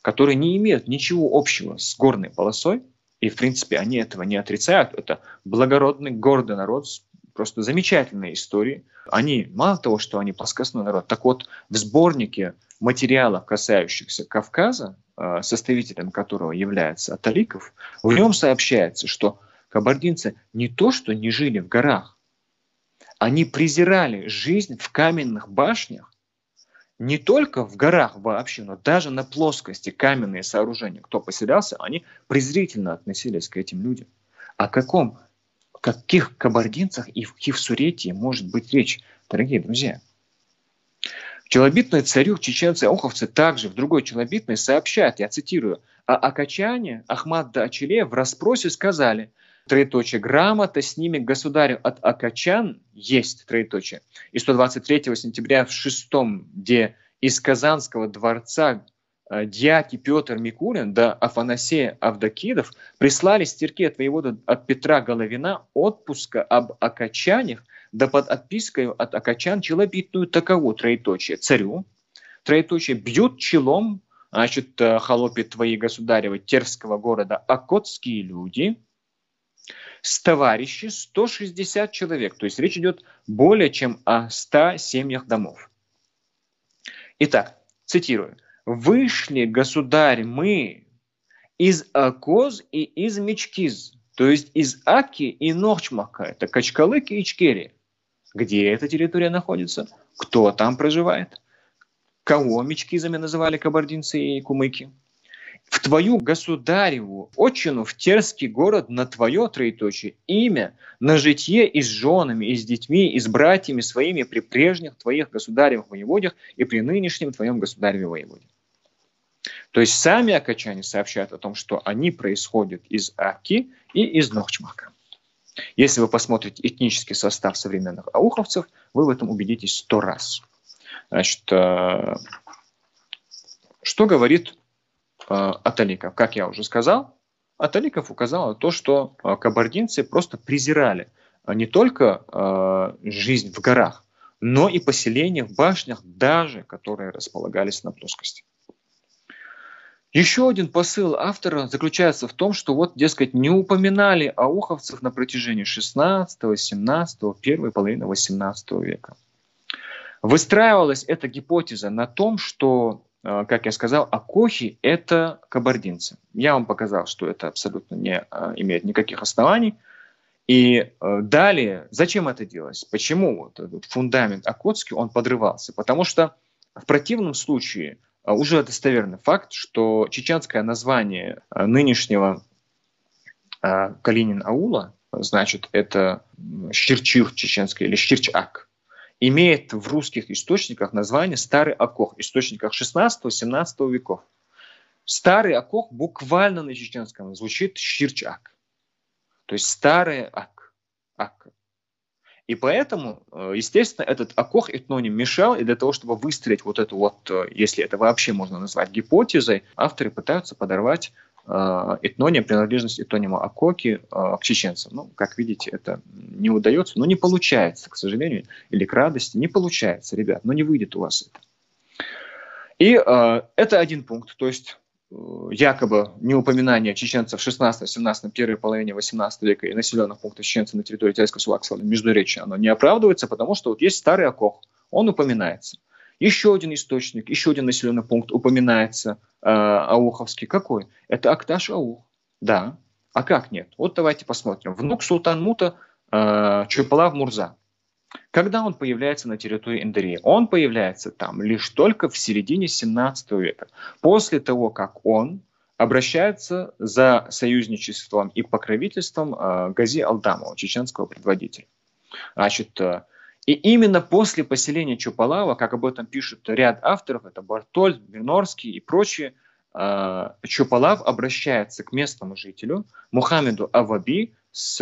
который не имеет ничего общего с горной полосой, и в принципе они этого не отрицают, это благородный, гордый народ с просто замечательной историей. Они, мало того, что они плоскостной народ, так вот в сборнике материалов, касающихся Кавказа, составителем которого является Аталиков, в нем сообщается, что кабардинцы не то что не жили в горах, они презирали жизнь в каменных башнях, не только в горах вообще, но даже на плоскости каменные сооружения, кто поселялся, они презрительно относились к этим людям. О каких кабардинцах и в Хивсуретии может быть речь, дорогие друзья? В челобитной царю чеченцы-ауховцы также в другой челобитной сообщают, я цитирую, о Акачане Ахмад да Ачеле в расспросе сказали, троеточие, грамота с ними к государю от Акачан есть, троеточие. И 123 сентября в 6-м, где из Казанского дворца дьяки Петр Микулин да Афанасия Авдокидов прислали стирки от воевода от Петра Головина отпуска об Акачанях, да под отпиской от Акачан челобитную такову, троеточие, царю, троеточие, бьют челом, значит, холопи твои государевы Терского города окотские люди, с товарищи 160 человек, то есть речь идет более чем о 100 семьях домов. Итак, цитирую. «Вышли, государь, мы из Акоз и из Мечкиз», то есть из Аки и Нохчмака, это Качкалык и Ичкерия. Где эта территория находится? Кто там проживает? Кого мечкизами называли кабардинцы и кумыки? В твою государеву отчину, в Терский город, на твое, троеточие, имя, на житье и с женами, и с детьми, и с братьями своими при прежних твоих государевых воеводях и при нынешнем твоем государеве воеводе. То есть сами акачане сообщают о том, что они происходят из Аки и из Нохчмака. Если вы посмотрите этнический состав современных ауховцев, вы в этом убедитесь 100 раз. Значит, что говорит Аталиков? Как я уже сказал, Аталиков указал на то, что кабардинцы просто презирали не только жизнь в горах, но и поселения в башнях, даже которые располагались на плоскости. Еще один посыл автора заключается в том, что вот, дескать, не упоминали ауховцев на протяжении 16, 17, первой половины 18 века. Выстраивалась эта гипотеза на том, что, как я сказал, акохи – это кабардинцы. Я вам показал, что это абсолютно не имеет никаких оснований. И далее, зачем это делалось? Почему вот этот фундамент Окотский, он подрывался? Потому что в противном случае уже достоверный факт, что чеченское название нынешнего Калинин-аула, значит, это Щирчир чеченское или Щирчак, имеет в русских источниках название Старый Акох, источниках 16-17 веков. Старый Акох буквально на чеченском звучит Щирчак, то есть Старый Ак. И поэтому, естественно, этот Акох этноним мешал, и для того, чтобы выстроить вот эту вот, если это вообще можно назвать гипотезой, авторы пытаются подорвать этноним, принадлежность этнонима Акоки к чеченцам. Ну, как видите, это не удается, но не получается, к сожалению, или к радости, не получается, ребят, но не выйдет у вас это. И это один пункт, то есть якобы неупоминание чеченцев в 16-17, первой половине 18 века и населенных пунктов чеченцев на территории Тельска-Сулакского междуречия, оно не оправдывается, потому что вот есть старый Акох, он упоминается. Еще один источник, еще один населенный пункт упоминается, ауховский. Какой? Это Акташ-Аух. Да. А как нет? Вот давайте посмотрим. Внук Султан-Мута Чупалав-Мурза. Когда он появляется на территории Эндерии? Он появляется там лишь только в середине 17 века. После того, как он обращается за союзничеством и покровительством Гази Алдамова, чеченского предводителя. Значит, и именно после поселения Чупалава, как об этом пишут ряд авторов, это Бартоль, Минорский и прочие, Чупалав обращается к местному жителю Мухаммеду Аваби с,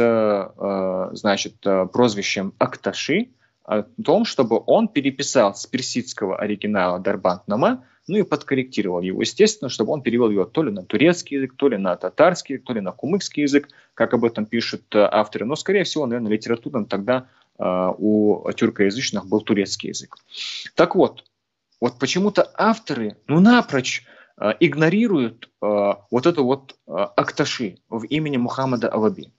значит, прозвищем Акташи, о том, чтобы он переписал с персидского оригинала Дарбант-Нама, ну и подкорректировал его, естественно, чтобы он перевел его то ли на турецкий язык, то ли на татарский, то ли на кумыкский язык, как об этом пишут авторы. Но, скорее всего, наверное, литературным тогда у тюркоязычных был турецкий язык. Так вот почему-то авторы, напрочь игнорируют вот это вот Акташи в имени Мухаммада Аваби.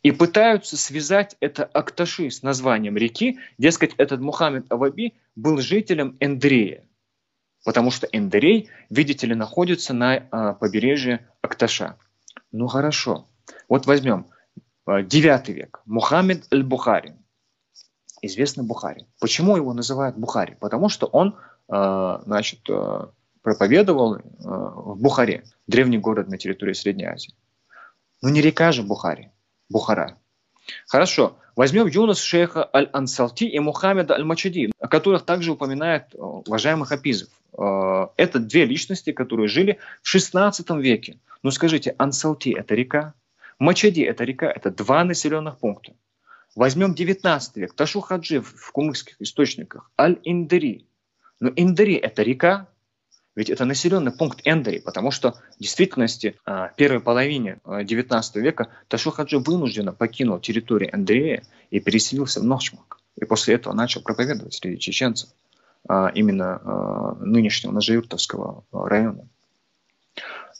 И пытаются связать это Акташи с названием реки. Дескать, этот Мухаммад Аваби был жителем Эндрея. Потому что Эндерей, видите ли, находится на побережье Акташа. Ну хорошо. Вот возьмем 9 век. Мухаммад аль-Бухари. Известный Бухари. Почему его называют Бухари? Потому что он, значит, проповедовал в Бухаре, древний город на территории Средней Азии. Ну не река же Бухари. Бухара. Хорошо. Возьмем Юнус шейха Аль-Ансалти и Мухаммеда Аль-Мачади, о которых также упоминает уважаемый Хафизов. Это две личности, которые жили в 16 веке. Ну скажите, Ансалти – это река? Мачади – это река? Это два населенных пункта. Возьмем 19 век. Ташу Хаджи в кумыкских источниках. Аль-Индери. Но Индери – это река? Ведь это населенный пункт Эндери, потому что в действительности в первой половине 19 века Ташу Хаджи вынужденно покинул территорию Эндерея и переселился в Нохчмак. И после этого начал проповедовать среди чеченцев именно нынешнего Нажиюртовского района.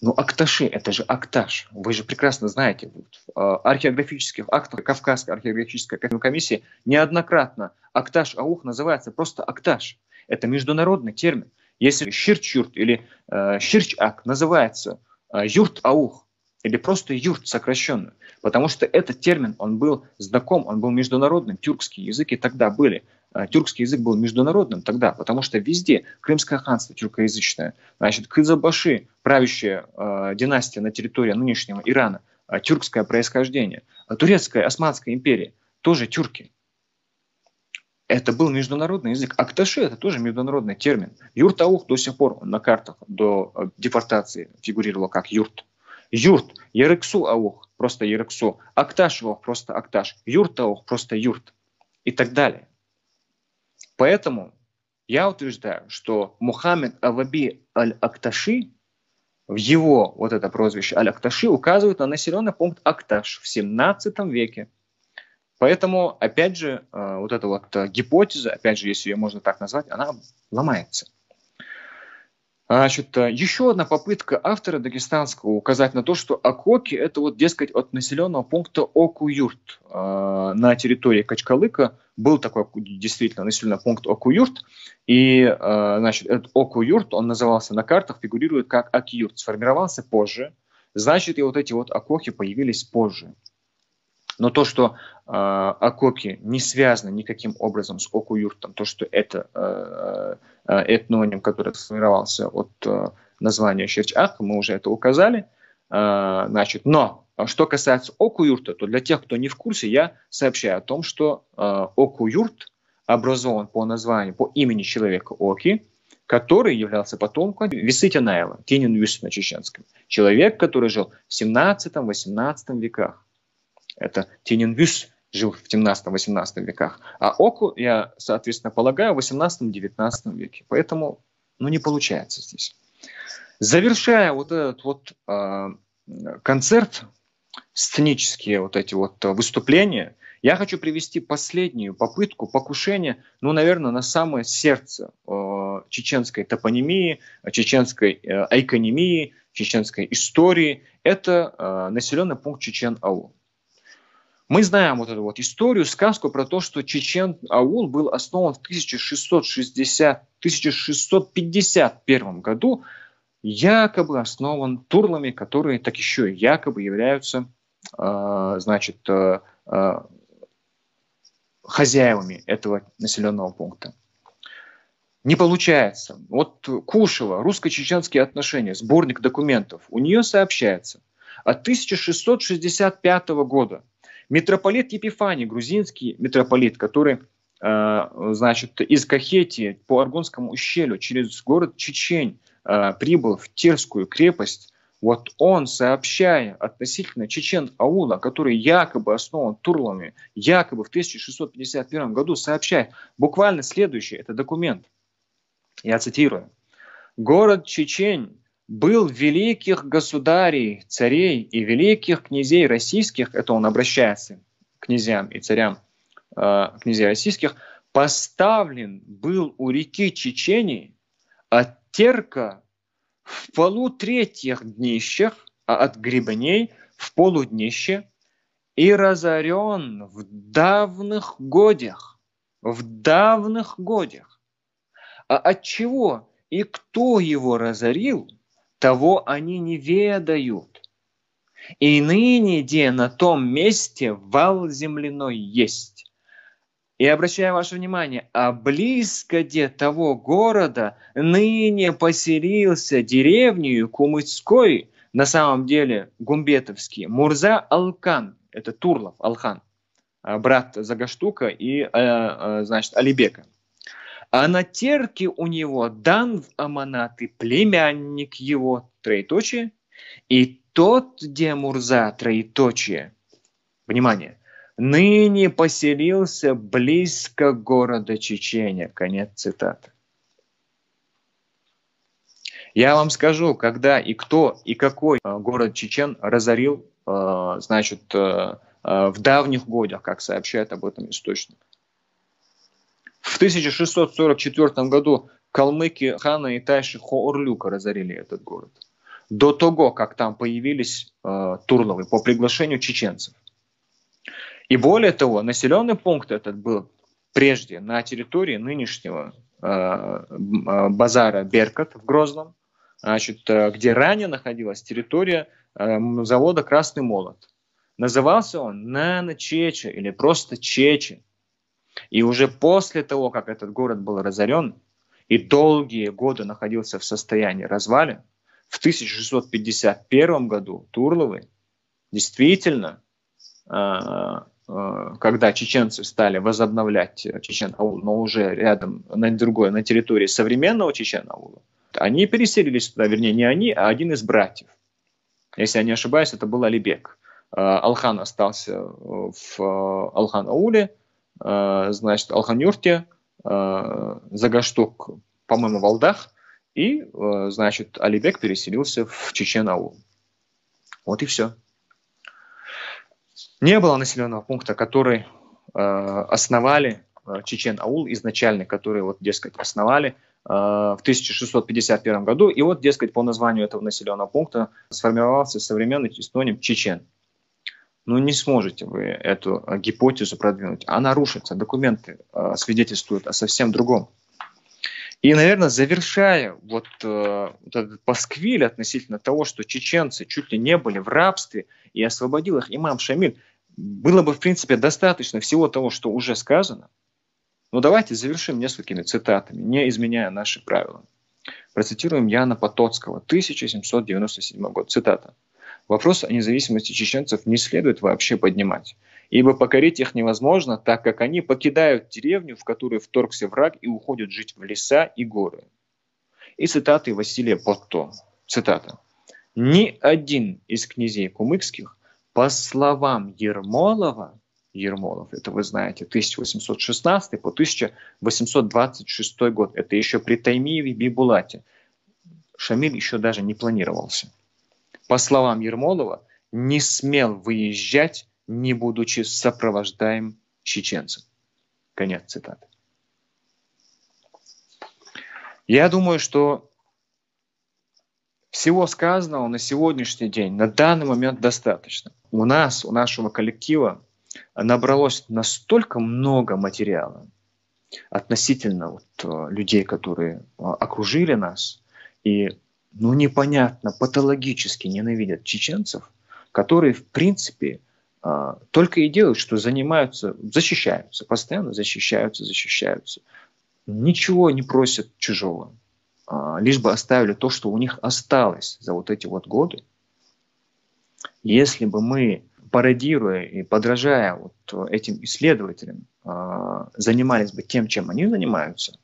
Но Акташи – это же Акташ. Вы же прекрасно знаете, в археографических актах Кавказской археографической комиссии неоднократно Акташ-Аух называется просто Акташ. Это международный термин. Если Ширч-Юрт или Ширч-Ак называется Юрт-Аух или просто Юрт сокращенно, потому что этот термин, он был знаком, он был международным, тюркские языки тогда были. Тюркский язык был международным тогда, потому что везде Крымское ханство тюркоязычное, значит, Кызылбаши, правящая династия на территории нынешнего Ирана, тюркское происхождение, турецкая, Османская империя, тоже тюрки. Это был международный язык. Акташи – это тоже международный термин. Юрт-Аух до сих пор на картах до депортации фигурировал как Юрт. Юрт, Ерексу-Аух, просто Ерексу. Акташ-Аух, просто Акташ. Юрт-Аух, просто Юрт. И так далее. Поэтому я утверждаю, что Мухаммад Аваби Аль-Акташи, в его вот это прозвище Аль-Акташи указывает на населенный пункт Акташ в 17 веке. Поэтому, опять же, вот эта вот гипотеза, опять же, если ее можно так назвать, она ломается. Значит, еще одна попытка автора дагестанского указать на то, что Акоки – это вот, дескать, от населенного пункта Оку-Юрт. На территории Качкалыка был такой действительно населенный пункт Оку-Юрт. И, значит, этот Оку-Юрт, он назывался на картах, фигурирует как Ак-Юрт. Сформировался позже. Значит, и вот эти вот Акоки появились позже. Но то, что Акоки не связаны никаким образом с Оку-Юртом, то, что это этноним, который сформировался от названия Ширч-Ак, мы уже это указали. Значит, но что касается Оку-Юрта, то для тех, кто не в курсе, я сообщаю о том, что Оку-Юрт образован по названию, по имени человека Оки, который являлся потомком Висытинаева, Тинин Юс на чеченском. Человек, который жил в 17-18 веках. Это Тинин-Вюс жил в 17-18 веках. А Оку, я, соответственно, полагаю, в 18-19 веке. Поэтому, не получается здесь. Завершая вот этот вот концерт, сценические вот эти вот выступления, я хочу привести последнюю попытку покушения, наверное, на самое сердце чеченской топонимии, чеченской айконимии, чеченской истории, это населенный пункт Чечен-Аул. Мы знаем вот эту вот историю, сказку про то, что Чечен-Аул был основан в 1651 году, якобы основан турлами, которые так еще и якобы являются хозяевами этого населенного пункта. Не получается. Вот Кушева, русско-чеченские отношения, сборник документов, у нее сообщается, от 1665 года митрополит Епифаний, грузинский митрополит, который из Кахетии по Аргонскому ущелью через город Чечень прибыл в Терскую крепость, вот он, сообщая относительно Чечен-Аула, который якобы основан турлами, якобы в 1651 году, сообщает буквально следующее, это документ. Я цитирую. «Город Чечень был великих государей, царей и великих князей российских», это он обращается к князьям и царям князей российских, «поставлен был у реки Чечени от Терка в полутретьих днищах, а от гребней в полуднище, и разорен в давных годях». В давных годях. А от чего и кто его разорил, того они не ведают. И ныне, где на том месте вал земляной есть. И обращаю ваше внимание, а близко где того города ныне поселился деревнею Кумыцкой, на самом деле гумбетовский, Мурза Алкан, это Турлов Алхан, брат Загаштука и, Алибека. А на Терке у него дан в аманаты племянник его, троеточие, и тот, где Мурза, троеточие, внимание, ныне поселился близко города Чечения. Конец цитаты. Я вам скажу, когда и кто, и какой город Чечен разорил, в давних годах, как сообщает об этом источник. В 1644 году калмыки хана и тайши Хоорлюка разорили этот город. До того, как там появились турловы по приглашению чеченцев. И более того, населенный пункт этот был прежде на территории нынешнего базара Беркат в Грозном, где ранее находилась территория завода «Красный молот». Назывался он Нана Чече или просто Чече. И уже после того, как этот город был разорен и долгие годы находился в состоянии развалин, в 1651 году турловы действительно, когда чеченцы стали возобновлять Чечен-Аул, но уже рядом, на территории современного Чечен-Аула, они переселились туда, вернее, не они, а один из братьев. Если я не ошибаюсь, это был Алибек. Алхан остался в Алхан-Ауле, Алхан-Юрте, Загаштук, по-моему, в Алдах, и, Алибек переселился в Чечен-Аул. Вот и все. Не было населенного пункта, который основали Чечен-Аул изначально, который, основали в 1651 году. И по названию этого населенного пункта сформировался современный этноним Чечен. Не сможете вы эту гипотезу продвинуть. Она рушится. Документы свидетельствуют о совсем другом. И, наверное, завершая этот пасквиль относительно того, что чеченцы чуть ли не были в рабстве и освободил их имам Шамиль, было бы, в принципе, достаточно всего того, что уже сказано. Но давайте завершим несколькими цитатами, не изменяя наши правила. Процитируем Яна Потоцкого, 1797 год. Цитата. «Вопрос о независимости чеченцев не следует вообще поднимать, ибо покорить их невозможно, так как они покидают деревню, в которую вторгся враг, и уходят жить в леса и горы». И цитаты Василия Потто. Цитата. «Ни один из князей кумыкских, по словам Ермолова», Ермолов, это вы знаете, 1816 по 1826 год, это еще при Таймиеве Бибулате, Шамиль еще даже не планировался. По словам Ермолова, не смел выезжать, не будучи сопровождаем чеченцем. Конец цитаты. Я думаю, что в всего сказанного на сегодняшний день, на данный момент достаточно. У нашего коллектива набралось настолько много материала относительно людей, которые окружили нас, и непонятно, патологически ненавидят чеченцев, которые, в принципе, только и делают, что защищаются, постоянно защищаются. Ничего не просят чужого, лишь бы оставили то, что у них осталось за эти годы. Если бы мы, пародируя и подражая этим исследователям, занимались бы тем, чем они занимаются,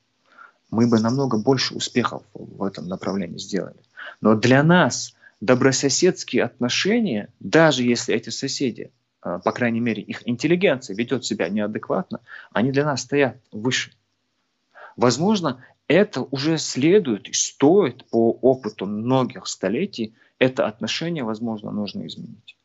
мы бы намного больше успехов в этом направлении сделали. Но для нас добрососедские отношения, даже если эти соседи, по крайней мере, их интеллигенция ведет себя неадекватно, они для нас стоят выше. Возможно, это уже следует и стоит по опыту многих столетий, это отношение, возможно, нужно изменить.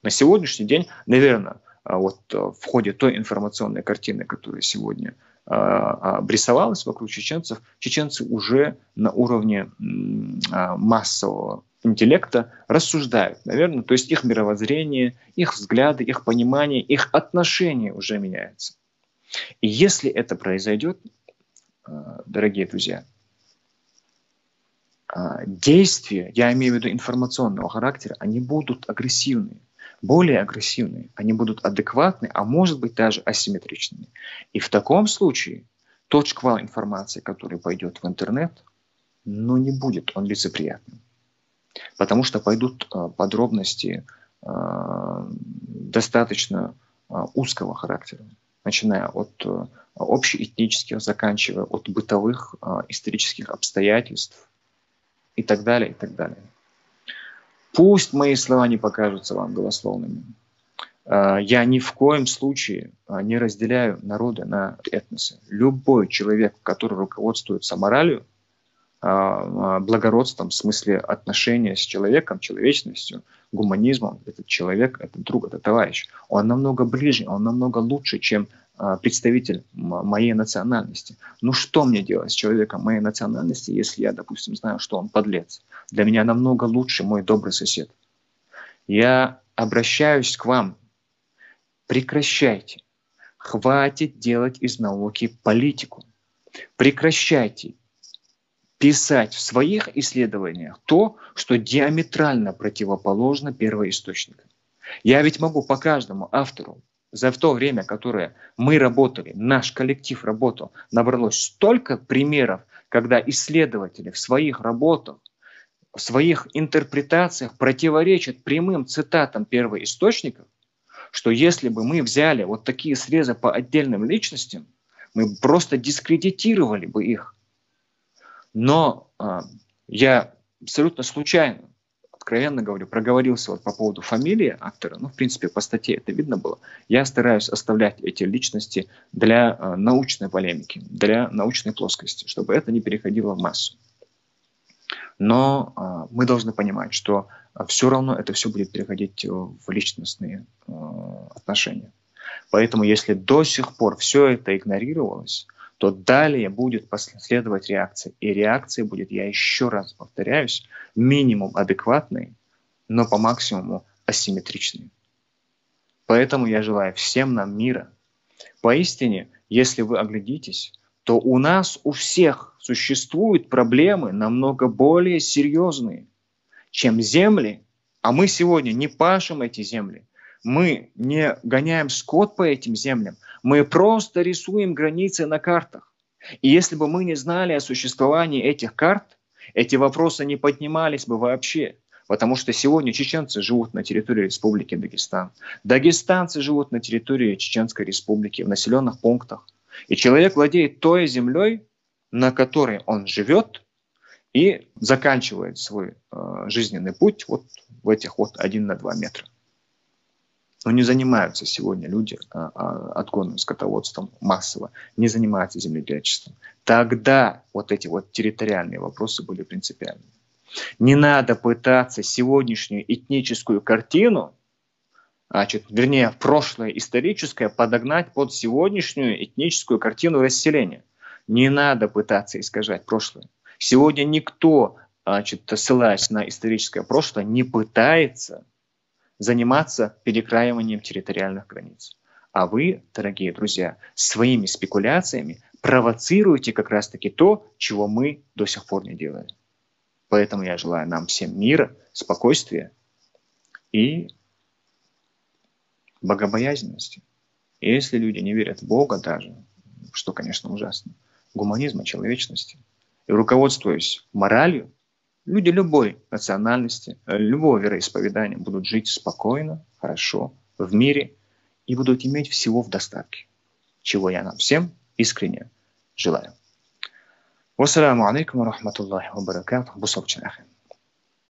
На сегодняшний день, наверное, в ходе той информационной картины, которая сегодня обрисовалась вокруг чеченцев, чеченцы уже на уровне массового интеллекта рассуждают, наверное, то есть их мировоззрение, их взгляды, их понимание, их отношение уже меняется. И если это произойдет, дорогие друзья, действия, я имею в виду информационного характера, они будут агрессивные, более агрессивные, они будут адекватны, а может быть даже асимметричными. И в таком случае тот шквал информации, который пойдет в интернет, не будет он лицеприятным. Потому что пойдут подробности достаточно узкого характера, начиная от общеэтнических, заканчивая от бытовых исторических обстоятельств и так далее, и так далее. Пусть мои слова не покажутся вам голословными. Я ни в коем случае не разделяю народы на этносы. Любой человек, который руководствуется моралью, благородством, в смысле отношения с человеком, человечностью, гуманизмом, этот человек, это друг, это товарищ. Он намного ближе, он намного лучше, чем представитель моей национальности. Что мне делать с человеком моей национальности, если я, допустим, знаю, что он подлец? Для меня намного лучше мой добрый сосед. Я обращаюсь к вам. Прекращайте. Хватит делать из науки политику. Прекращайте писать в своих исследованиях то, что диаметрально противоположно первоисточникам. Я ведь могу по каждому автору за то время, которое мы работали, наш коллектив работал, набралось столько примеров, когда исследователи в своих работах, в своих интерпретациях противоречат прямым цитатам первоисточников, что если бы мы взяли такие срезы по отдельным личностям, мы просто дискредитировали бы их. Но я абсолютно случайно, откровенно говорю, проговорился по поводу фамилии автора. В принципе, по статье это видно было. Я стараюсь оставлять эти личности для научной полемики, для научной плоскости, чтобы это не переходило в массу. Но мы должны понимать, что все равно это все будет переходить в личностные отношения. Поэтому, если до сих пор все это игнорировалось, то далее будет последовать реакция. И реакция будет, я еще раз повторяюсь, минимум адекватной, но по максимуму асимметричной. Поэтому я желаю всем нам мира. Поистине, если вы оглядитесь, то у нас у всех существуют проблемы намного более серьезные, чем земли, а мы сегодня не пашем эти земли. Мы не гоняем скот по этим землям, мы просто рисуем границы на картах. И если бы мы не знали о существовании этих карт, эти вопросы не поднимались бы вообще. Потому что сегодня чеченцы живут на территории Республики Дагестан. Дагестанцы живут на территории Чеченской Республики, в населенных пунктах. И человек владеет той землей, на которой он живет, и заканчивает свой жизненный путь в этих 1 на 2 метра. Но не занимаются сегодня люди отгонным скотоводством массово, не занимаются земледельчеством. Тогда эти территориальные вопросы были принципиальны. Не надо пытаться сегодняшнюю этническую картину, прошлое историческое, подогнать под сегодняшнюю этническую картину расселения. Не надо пытаться искажать прошлое. Сегодня никто ссылаясь на историческое прошлое, не пытается заниматься перекраиванием территориальных границ. А вы, дорогие друзья, своими спекуляциями провоцируете как раз-таки то, чего мы до сих пор не делаем. Поэтому я желаю нам всем мира, спокойствия и богобоязненности. И если люди не верят в Бога даже, что, конечно, ужасно, гуманизма, человечности, и руководствуясь моралью, люди любой национальности, любого вероисповедания будут жить спокойно, хорошо, в мире и будут иметь всего в достатке, чего я нам всем искренне желаю. Вассаламу алейкум ва рахматуллахи ва баракатуху.